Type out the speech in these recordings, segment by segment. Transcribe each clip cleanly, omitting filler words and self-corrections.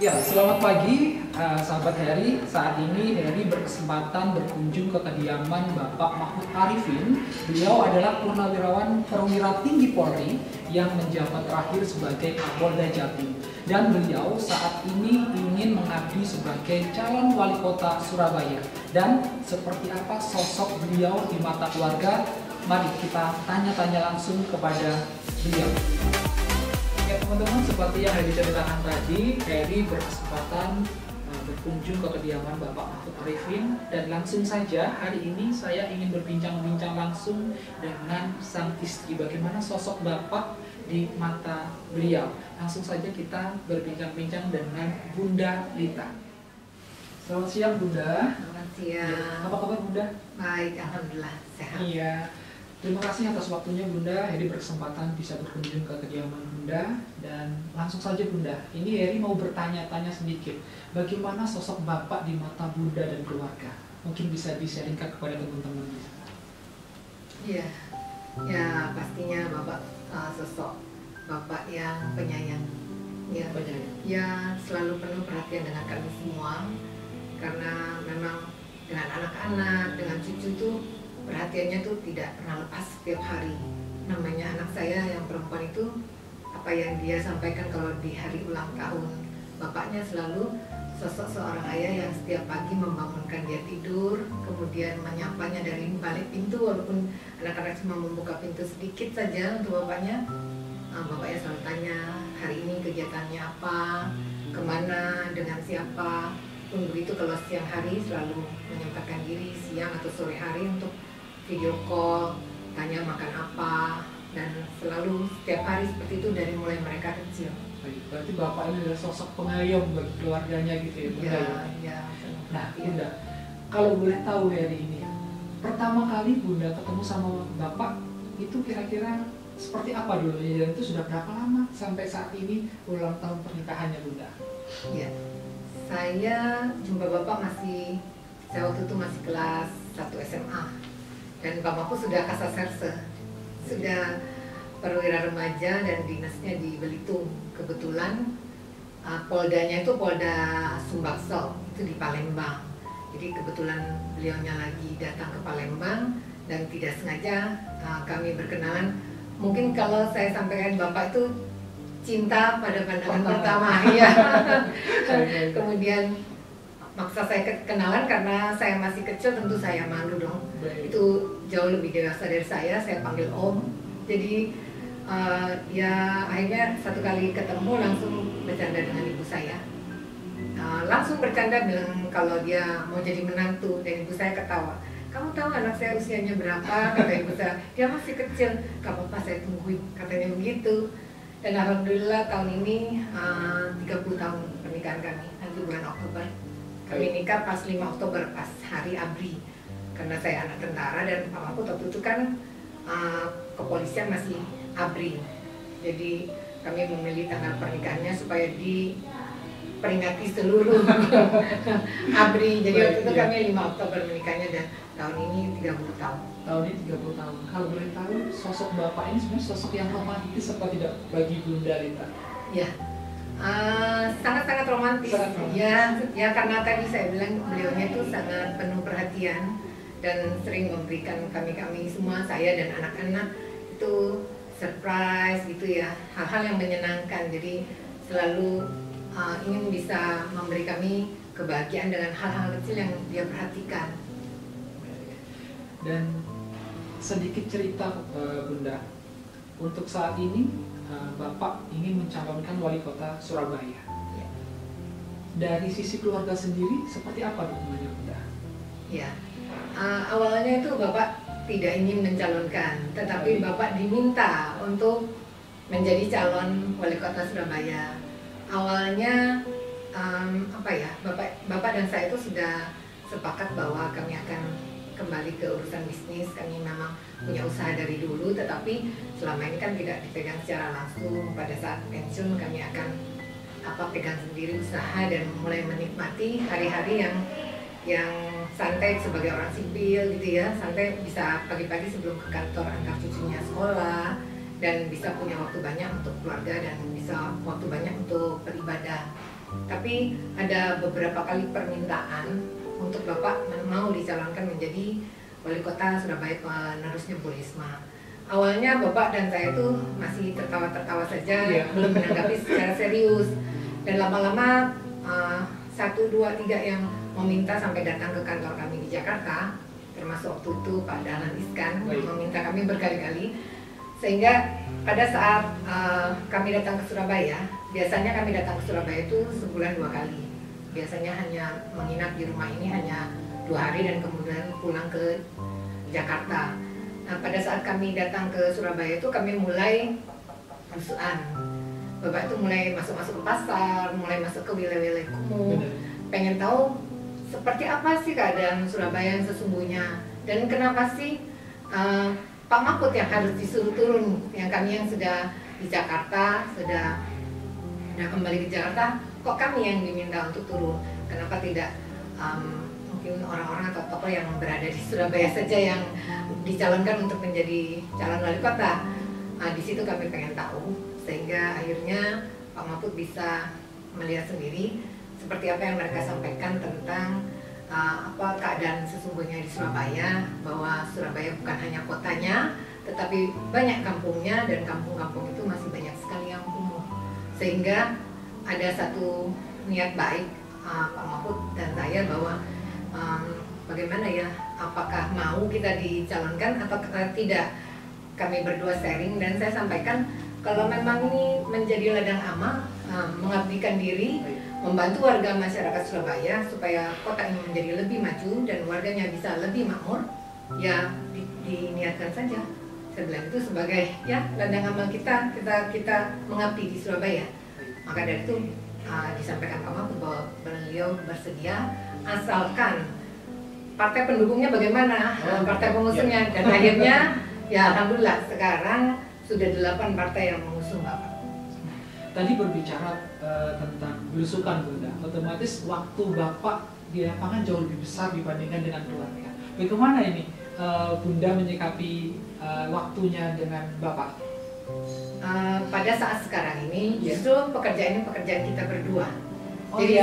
Ya, selamat pagi sahabat Heri. Saat ini Heri berkesempatan berkunjung ke kediaman Bapak Mahfud Arifin. Beliau adalah purnawirawan perwira tinggi Polri yang menjabat terakhir sebagai Kapolda Jatim. Dan beliau saat ini ingin mengabdi sebagai calon wali kota Surabaya. Dan seperti apa sosok beliau di mata keluarga? Mari kita tanya-tanya langsung kepada beliau. Ya teman-teman, seperti yang Heri ceritakan tadi, Heri berkesempatan berkunjung ke kediaman Bapak Mahfud Arifin, dan langsung saja hari ini saya ingin berbincang-bincang langsung dengan sang istri, bagaimana sosok Bapak di mata beliau. Langsung saja kita berbincang-bincang dengan Bunda Lita. Selamat siang Bunda. Selamat siang. Ya, apa kabar Bunda? Baik, alhamdulillah sehat. Iya. Terima kasih atas waktunya Bunda. Heri berkesempatan bisa berkunjung ke kediaman Bunda, dan langsung saja Bunda. Ini Heri mau bertanya-tanya sedikit. Bagaimana sosok Bapak di mata Bunda dan keluarga? Mungkin bisa di-sharingkan kepada teman-teman. Iya, ya pastinya Bapak sosok Bapak yang penyayang. Ya, ya selalu penuh perhatian dengan kami semua. Karena memang dengan anak-anak, dengan cucu tuh perhatiannya tuh tidak pernah lepas setiap hari. Namanya anak saya yang perempuan itu, apa yang dia sampaikan kalau di hari ulang tahun bapaknya, selalu sosok seorang ayah yang setiap pagi membangunkan dia tidur, kemudian menyapanya dari balik pintu, walaupun anak-anak cuma membuka pintu sedikit saja untuk bapaknya. Bapaknya selalu tanya hari ini kegiatannya apa, kemana, dengan siapa. Pun begitu kalau siang hari selalu menyempatkan diri siang atau sore hari untuk video call, tanya makan apa, dan selalu setiap hari seperti itu dari mulai mereka kecil. Baik, berarti Bapak ini adalah sosok pengayom bagi keluarganya gitu ya Bunda? Ya. Nah Bunda, kalau boleh tahu hari ini, pertama kali Bunda ketemu sama Bapak itu kira-kira seperti apa dulu? Ya, itu sudah berapa lama sampai saat ini ulang tahun pernikahannya Bunda? Ya, saya jumpa Bapak saya waktu itu masih kelas 1 SMA. Dan Pak Mahfud sudah Kasatserse, sudah perwira remaja dan dinasnya di Belitung. Kebetulan Poldanya itu Polda Sumbaksel, itu di Palembang. Jadi kebetulan beliaunya lagi datang ke Palembang dan tidak sengaja kami berkenalan. Mungkin kalau saya sampaikan Bapak itu cinta pada pandangan pertama, ya. Kemudian maksa saya kenalan karena saya masih kecil, tentu saya malu dong. Itu jauh lebih dewasa dari saya panggil Om. Jadi ya akhirnya satu kali ketemu langsung bercanda dengan ibu saya. Langsung bercanda bilang kalau dia mau jadi menantu, dan ibu saya ketawa. Kamu tahu anak saya usianya berapa? Kata ibu saya. Dia masih kecil. Gak apa-apa, saya tungguin, katanya begitu. Dan alhamdulillah tahun ini 30 tahun pernikahan kami, nanti bulan Oktober. Kami nikah pas 5 Oktober, pas hari ABRI. Karena saya anak tentara dan Pak Mahfud waktu itu kan kepolisian masih ABRI. Jadi kami memilih tanggal pernikahannya supaya diperingati seluruh ABRI. Jadi waktu itu kami 5 Oktober menikahnya, dan tahun ini 30 tahun. Tahun ini 30 tahun. Kalau boleh tahu, sosok Bapak ini sebenarnya sosok yang romantis apa tidak bagi Bunda Lita? Ya, sangat-sangat romantis. Ya karena tadi saya bilang beliaunya itu sangat penuh perhatian dan sering memberikan kami semua, saya dan anak-anak itu surprise gitu ya, hal-hal yang menyenangkan. Jadi selalu ingin bisa memberi kami kebahagiaan dengan hal-hal kecil yang dia perhatikan. Dan sedikit cerita Bunda, untuk saat ini Bapak ingin mencalonkan wali kota Surabaya. Ya. Dari sisi keluarga sendiri, seperti apa dukungannya Bunda? Ya, awalnya itu Bapak tidak ingin mencalonkan, tetapi Bapak diminta untuk menjadi calon wali kota Surabaya. Awalnya Bapak dan saya itu sudah sepakat bahwa kami akan kembali ke urusan bisnis. Kami memang punya usaha dari dulu, tetapi selama ini kan tidak dipegang secara langsung. Pada saat pensiun kami akan pegang sendiri usaha dan mulai menikmati hari-hari yang santai sebagai orang sipil gitu ya, santai, bisa pagi-pagi sebelum ke kantor antar cucunya sekolah, dan bisa punya waktu banyak untuk keluarga dan bisa waktu banyak untuk beribadah. Tapi ada beberapa kali permintaan untuk Bapak mau dicalonkan menjadi wali kota Surabaya penerusnya Bu Risma. Awalnya Bapak dan saya tuh masih tertawa-tertawa saja, belum menanggapi secara serius. Dan lama-lama 1, 2, 3 yang meminta sampai datang ke kantor kami di Jakarta, termasuk waktu itu Pak Dahlan Iskan meminta kami berkali-kali. Sehingga pada saat kami datang ke Surabaya, biasanya kami datang ke Surabaya itu sebulan 2 kali. Biasanya hanya menginap di rumah ini hanya 2 hari dan kemudian pulang ke Jakarta. Nah, pada saat kami datang ke Surabaya itu kami mulai belusuan. Bapak itu mulai masuk-masuk ke pasar, mulai masuk ke wilayah-wilayah kumuh, pengen tahu seperti apa sih keadaan Surabaya yang sesungguhnya dan kenapa sih Pak Mahfud yang harus disuruh turun, yang kami yang sudah di Jakarta, sudah kembali ke Jakarta, kok kami yang diminta untuk turun? Kenapa tidak mungkin orang-orang atau tokoh yang berada di Surabaya saja yang dicalonkan untuk menjadi calon wali kota? Di situ kami pengen tahu, sehingga akhirnya Pak Mahfud bisa melihat sendiri seperti apa yang mereka sampaikan tentang apa keadaan sesungguhnya di Surabaya, bahwa Surabaya bukan hanya kotanya, tetapi banyak kampungnya, dan kampung-kampung itu masih banyak sekali yang kumuh. Sehingga ada satu niat baik Pak Mahfud dan saya bahwa bagaimana ya, apakah mau kita dicalonkan atau tidak. Kami berdua sharing dan saya sampaikan kalau memang ini menjadi ladang amal, mengabdikan diri, membantu warga masyarakat Surabaya supaya kota ini menjadi lebih maju dan warganya bisa lebih makmur, ya diniatkan saja. Saya bilang itu sebagai ya ladang amal kita mengabdi di Surabaya. Maka dari itu disampaikan Pak Mahfud bahwa beliau bersedia asalkan partai pendukungnya bagaimana, partai pengusungnya, dan akhirnya ya alhamdulillah sekarang sudah 8 partai yang mengusung Bapak. Tadi berbicara tentang belusukan Bunda, otomatis waktu Bapak di lapangan jauh lebih besar dibandingkan dengan keluarga. Bagaimana ini Bunda menyikapi waktunya dengan Bapak? Pada saat sekarang ini justru pekerjaan ini pekerjaan kita berdua. Oh, jadi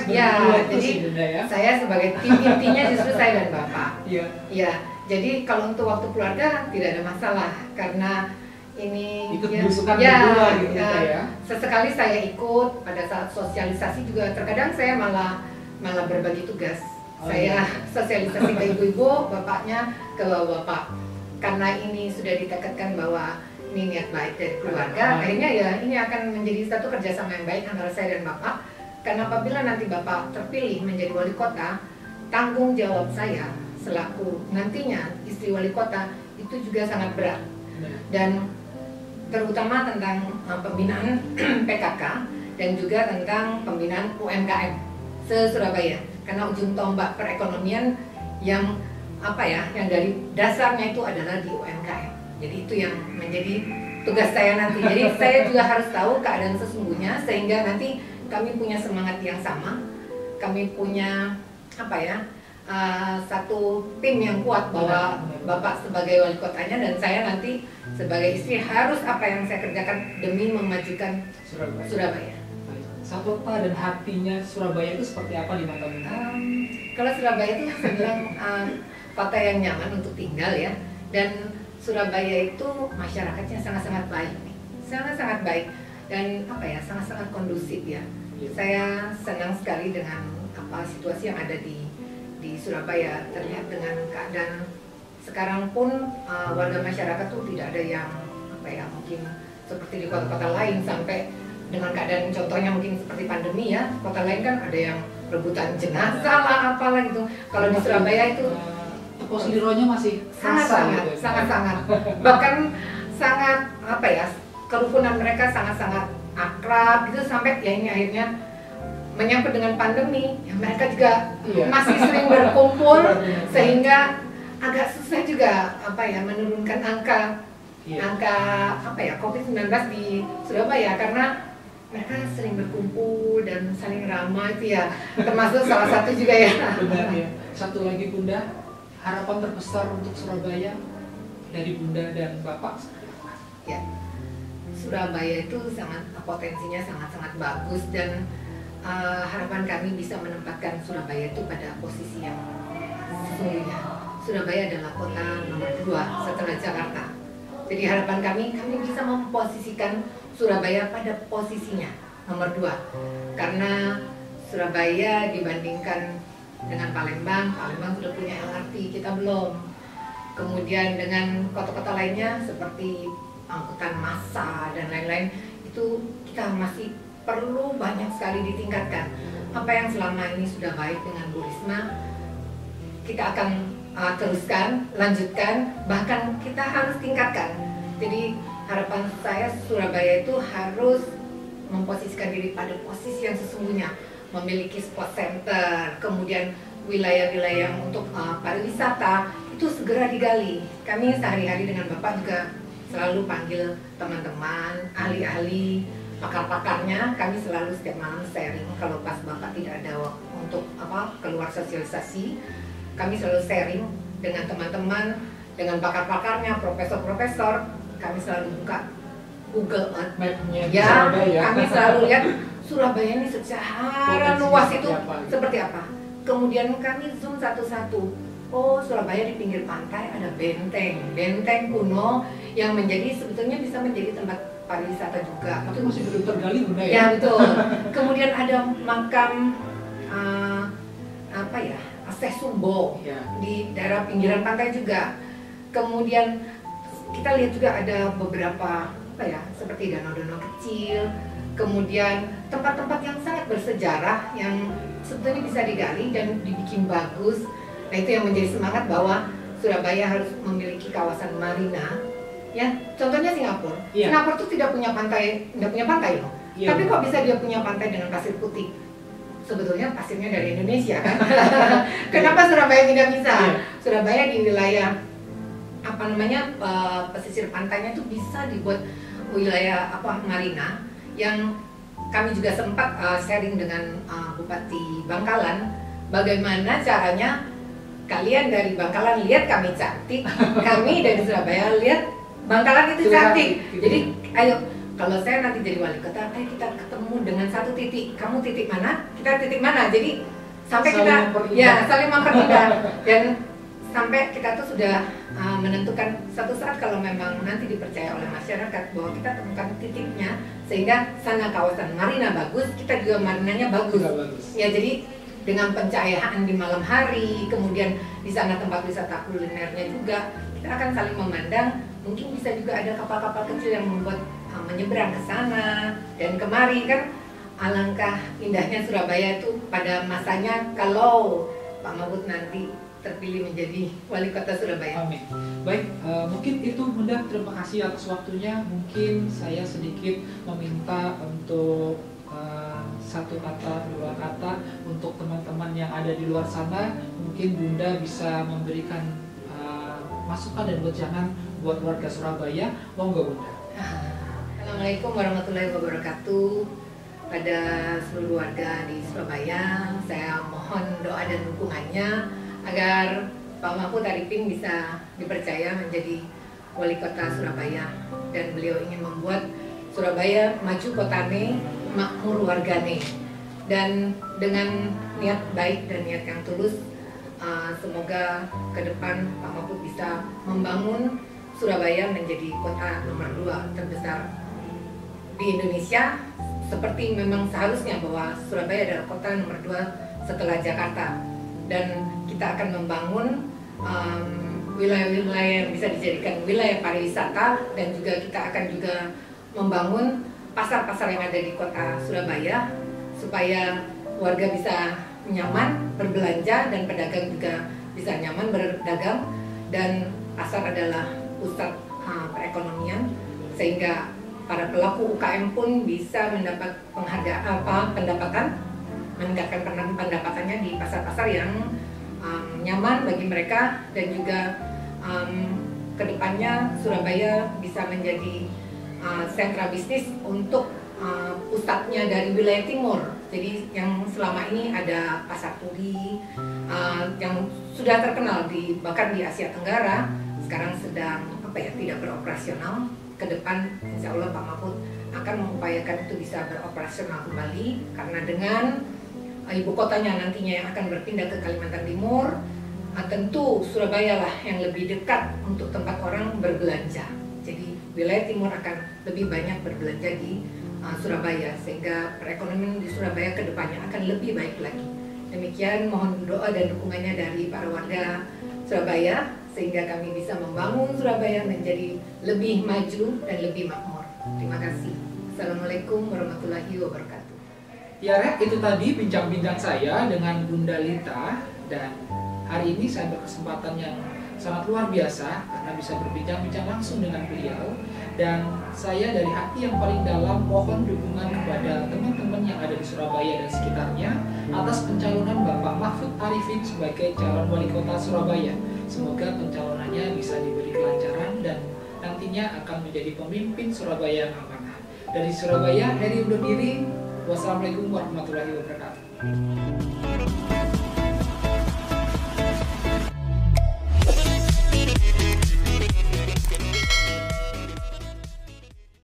iya, saya sebagai tim intinya justru saya dan Bapak. Iya. Ya, jadi kalau untuk waktu keluarga tidak ada masalah karena ini ikut belusukan berdua gitu ya. Sesekali saya ikut pada saat sosialisasi juga, terkadang saya malah berbagi tugas. Saya sosialisasi ke ibu-ibu, bapaknya ke bapak. Karena ini sudah ditekatkan bahwa ini niat baik dari keluarga, akhirnya ya ini akan menjadi satu kerjasama yang baik antara saya dan bapak. Karena apabila nanti bapak terpilih menjadi wali kota, tanggung jawab saya selaku nantinya istri wali kota itu juga sangat berat. Dan terutama tentang pembinaan PKK dan juga tentang pembinaan UMKM se-Surabaya. Karena ujung tombak perekonomian yang yang dari dasarnya itu adalah di UMKM. Jadi itu yang menjadi tugas saya nanti. Jadi saya juga harus tahu keadaan sesungguhnya sehingga nanti kami punya semangat yang sama. Kami punya satu tim yang kuat bahwa Bapak sebagai wali kotanya dan saya nanti sebagai istri harus apa yang saya kerjakan demi memajukan Surabaya. Kota dan hatinya Surabaya itu seperti apa di mata Bunda? Kalau Surabaya itu saya bilang kota yang nyaman untuk tinggal ya, dan Surabaya itu masyarakatnya sangat-sangat baik, sangat-sangat baik dan sangat-sangat kondusif ya. Saya senang sekali dengan situasi yang ada di Surabaya, terlihat dengan keadaan sekarang pun warga masyarakat tuh tidak ada yang mungkin seperti di kota-kota lain sampai dengan keadaan contohnya mungkin seperti pandemi ya, kota lain kan ada yang rebutan jenazah lah apalah gitu. Kalau di Surabaya itu posisinya masih sangat bahkan sangat kerukunan mereka sangat akrab gitu sampai ya ini akhirnya menyangkut dengan pandemi ya, mereka juga masih sering berkumpul sehingga agak susah juga menurunkan angka COVID-19 di Surabaya karena mereka sering berkumpul dan saling ramah itu ya termasuk salah satu juga ya. Benar ya. Satu lagi Bunda, harapan terbesar untuk Surabaya dari Bunda dan Bapak? Ya, Surabaya itu potensinya sangat-sangat bagus dan harapan kami bisa menempatkan Surabaya itu pada posisi yang sesungguhnya. Surabaya adalah kota nomor 2 setelah Jakarta. Jadi harapan kami bisa memposisikan Surabaya pada posisinya nomor 2. Karena Surabaya dibandingkan dengan Palembang sudah punya LRT, kita belum. Kemudian dengan kota-kota lainnya seperti angkutan massa dan lain-lain, itu kita masih perlu banyak sekali ditingkatkan. Apa yang selama ini sudah baik dengan Bu Risma, kita akan teruskan, lanjutkan, bahkan kita harus tingkatkan. Jadi harapan saya Surabaya itu harus memposisikan diri pada posisi yang sesungguhnya, memiliki sport center, kemudian wilayah-wilayah untuk pariwisata itu segera digali. Kami sehari-hari dengan Bapak juga selalu panggil teman-teman, ahli-ahli, pakar-pakarnya. Kami selalu setiap malam sharing. Kalau pas Bapak tidak ada untuk keluar sosialisasi, kami selalu sharing dengan teman-teman, dengan pakar-pakarnya, profesor-profesor. Kami selalu buka Google Map-nya ya, kami selalu lihat Surabaya ini secara luas itu seperti apa. Kemudian kami zoom satu-satu. Oh, Surabaya di pinggir pantai ada benteng kuno yang sebetulnya bisa menjadi tempat pariwisata juga. Itu masih belum tergali, Bunda ya? Ya, betul. Kemudian ada makam Aseh Sumbo di daerah pinggiran pantai juga. Kemudian kita lihat juga ada beberapa seperti danau-danau kecil. Kemudian tempat-tempat yang sangat bersejarah yang sebetulnya bisa digali dan dibikin bagus. Nah, itu yang menjadi semangat bahwa Surabaya harus memiliki kawasan marina. Ya, contohnya Singapura. Singapura itu tidak punya pantai loh. Tapi kok bisa dia punya pantai dengan pasir putih? Sebetulnya pasirnya dari Indonesia kan. Kenapa Surabaya tidak bisa? Surabaya di wilayah pesisir pantainya itu bisa dibuat wilayah marina, yang kami juga sempat sharing dengan Bupati Bangkalan bagaimana caranya kalian dari Bangkalan lihat kami cantik, kami dari Surabaya lihat Bangkalan itu cantik. Jadi ayo, kalau saya nanti jadi wali kota, ayo kita ketemu dengan satu titik, kamu titik mana, kita titik mana. Jadi sampai kita saling memperindah dan sampai kita tuh sudah menentukan satu saat kalau memang nanti dipercaya oleh masyarakat bahwa kita temukan titiknya, sehingga sana kawasan marina bagus, kita juga marinanya bagus. Ya, jadi dengan pencahayaan di malam hari, kemudian di sana tempat wisata kulinernya juga, kita akan saling memandang. Mungkin bisa juga ada kapal-kapal kecil yang membuat menyeberang ke sana dan kemari kan. Alangkah indahnya Surabaya itu pada masanya kalau Pak Mahfud nanti terpilih menjadi wali kota Surabaya. Amin. Baik, mungkin itu Bunda, terima kasih atas waktunya. Mungkin saya sedikit meminta untuk satu kata, dua kata untuk teman-teman yang ada di luar sana. Mungkin Bunda bisa memberikan masukan dan wejangan buat warga Surabaya. Monggo Bunda. Assalamualaikum warahmatullahi wabarakatuh. Pada seluruh warga di Surabaya, saya mohon doa dan dukungannya agar Pak Mahfud Arifin bisa dipercaya menjadi wali kota Surabaya, dan beliau ingin membuat Surabaya maju kotane, makmur wargane. Dan dengan niat baik dan niat yang tulus, semoga ke depan Pak Mahfud bisa membangun Surabaya menjadi kota nomor 2 terbesar di Indonesia, seperti memang seharusnya bahwa Surabaya adalah kota nomor 2 setelah Jakarta. Dan kita akan membangun wilayah-wilayah yang bisa dijadikan wilayah pariwisata, dan juga kita akan juga membangun pasar-pasar yang ada di kota Surabaya supaya warga bisa nyaman berbelanja dan pedagang juga bisa nyaman berdagang. Dan pasar adalah pusat perekonomian, sehingga para pelaku UKM pun bisa mendapat pendapatan, meningkatkan pendapatannya di pasar-pasar yang nyaman bagi mereka. Dan juga kedepannya Surabaya bisa menjadi sentra bisnis untuk pusatnya dari wilayah timur. Jadi yang selama ini ada pasar turi yang sudah terkenal bahkan di Asia Tenggara, sekarang sedang tidak beroperasional. Ke depan insya Allah Pak Mahfud akan mengupayakan itu bisa beroperasional kembali, karena dengan ibu kotanya nantinya yang akan berpindah ke Kalimantan Timur, tentu Surabaya lah yang lebih dekat untuk tempat orang berbelanja. Jadi wilayah timur akan lebih banyak berbelanja di Surabaya, sehingga perekonomian di Surabaya ke depannya akan lebih baik lagi. Demikian, mohon doa dan dukungannya dari para warga Surabaya, sehingga kami bisa membangun Surabaya menjadi lebih maju dan lebih makmur. Terima kasih. Assalamualaikum warahmatullahi wabarakatuh. Ya Rek, itu tadi bincang-bincang saya dengan Bunda Lita, dan hari ini saya berkesempatan yang sangat luar biasa karena bisa berbincang-bincang langsung dengan beliau. Dan saya dari hati yang paling dalam mohon dukungan kepada teman-teman yang ada di Surabaya dan sekitarnya atas pencalonan Bapak Mahfud Arifin sebagai calon wali kota Surabaya. Semoga pencalonannya bisa diberi kelancaran dan nantinya akan menjadi pemimpin Surabaya yang amanah. Dari Surabaya, Heri undur diri. Wassalamualaikum warahmatullahi wabarakatuh.